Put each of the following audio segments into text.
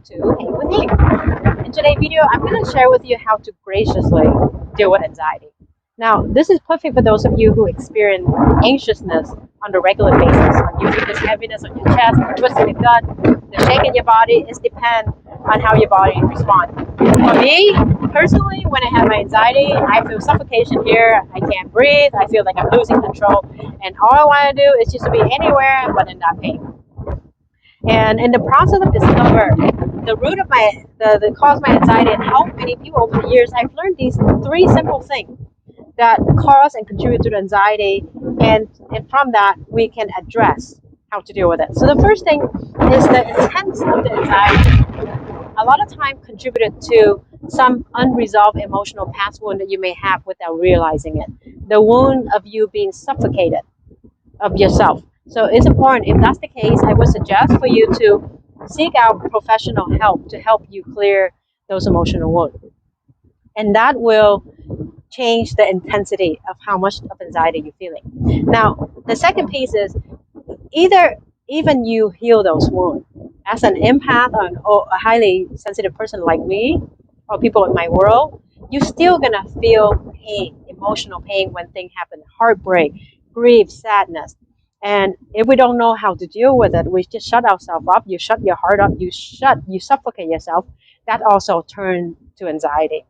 to Hang with Hank. In today's video, I'm going to share with you how to graciously deal with anxiety. Now, this is perfect for those of you who experience anxiousness on a regular basis. When you feel this heaviness on your chest, the twist in your gut, the shake in your body, it depends on how your body responds. For me, personally, when I have my anxiety, I feel suffocation here. I can't breathe. I feel like I'm losing control. And all I want to do is just to be anywhere but in that pain. And in the process of discomfort, the root of the cause of my anxiety and how many people over the years, I've learned these three simple things that cause and contribute to the anxiety, and from that we can address how to deal with it. So the first thing is the intent of the anxiety. A lot of time contributed to some unresolved emotional past wound that you may have without realizing it. The wound of you being suffocated of yourself. So it's important. If that's the case, I would suggest for you to seek out professional help to help you clear those emotional wounds. And that will change the intensity of how much of anxiety you're feeling. Now, the second piece is even you heal those wounds. As an empath or a highly sensitive person like me, or people in my world, you're still gonna feel pain, emotional pain when things happen, heartbreak, grief, sadness. And if we don't know how to deal with it, we just shut ourselves up, you shut your heart up, you suffocate yourself. That also turns to anxiety.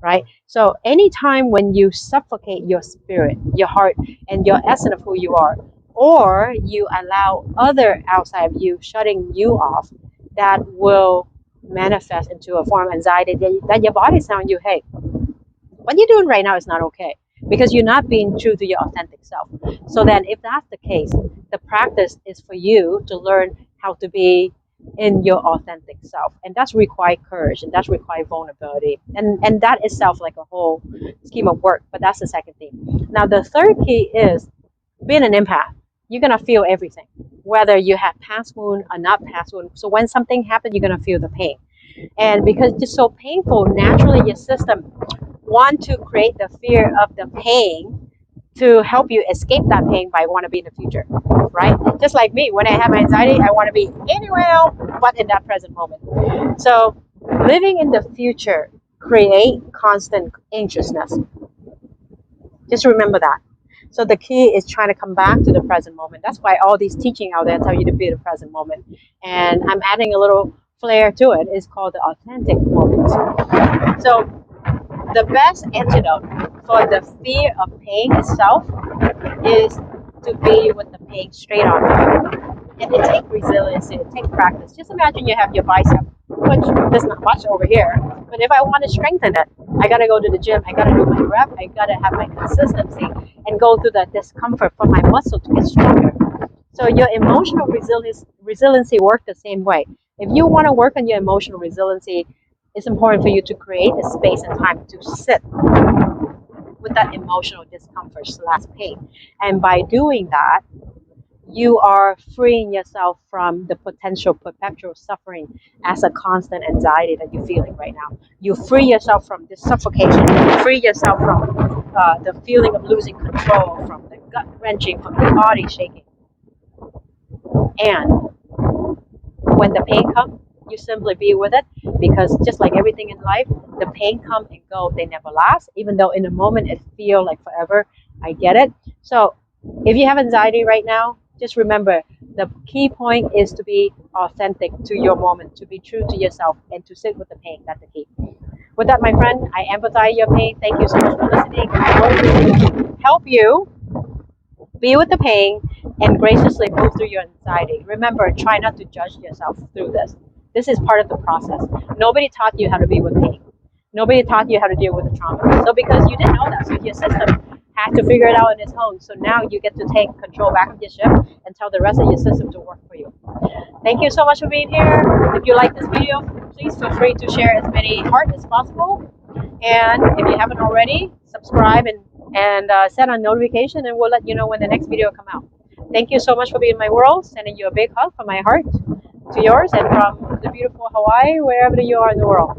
Right? So anytime when you suffocate your spirit, your heart, and your essence of who you are, or you allow other outside of you shutting you off, that will manifest into a form of anxiety that your body is telling you, hey, what you're doing right now is not okay, because you're not being true to your authentic self. So then if that's the case, the practice is for you to learn how to be in your authentic self, and that's require courage, and that's require vulnerability, and that itself like a whole scheme of work. But that's the second thing. Now the third key is being an empath. You're gonna feel everything, whether you have past wound or not past wound. So when something happens, you're gonna feel the pain, and because it's so painful, naturally your system want to create the fear of the pain to help you escape that pain by want to be in the future, right? Just like me, when I have anxiety, I want to be anywhere else but in that present moment. So living in the future create constant anxiousness. Just remember that. So the key is trying to come back to the present moment. That's why all these teaching out there tell you to be in the present moment. And I'm adding a little flair to it. It's called the authentic moment. So the best antidote for the fear of pain itself is to be with the pain straight on. And it takes resiliency, it takes practice. Just imagine you have your bicep, which there's not much over here. But if I want to strengthen it, I got to go to the gym, I got to do my rep, I got to have my consistency and go through the discomfort for my muscle to get stronger. So your emotional resiliency works the same way. If you want to work on your emotional resiliency, it's important for you to create a space and time to sit with that emotional discomfort / pain. And by doing that, you are freeing yourself from the potential perpetual suffering as a constant anxiety that you're feeling right now. You free yourself from this suffocation. You free yourself from the feeling of losing control, from the gut wrenching, from the body shaking. And when the pain comes, you simply be with it, because just like everything in life, the pain come and go, they never last, even though in a moment it feels like forever. I get it. So if you have anxiety right now, just remember the key point is to be authentic to your moment, to be true to yourself, and to sit with the pain. That's the key. With that, my friend, I empathize your pain. Thank you so much for listening. I hope to help you be with the pain and graciously move through your anxiety. Remember, try not to judge yourself through this. This is part of the process. Nobody taught you how to be with pain. Nobody taught you how to deal with the trauma. So because you didn't know that, so your system had to figure it out on its own. So now you get to take control back of your ship and tell the rest of your system to work for you. Thank you so much for being here. If you like this video, please feel free to share as many hearts as possible. And if you haven't already, subscribe and set on notification, and we'll let you know when the next video will come out. Thank you so much for being in my world. Sending you a big hug from my heart to yours, and from the beautiful Hawaii, wherever you are in the world.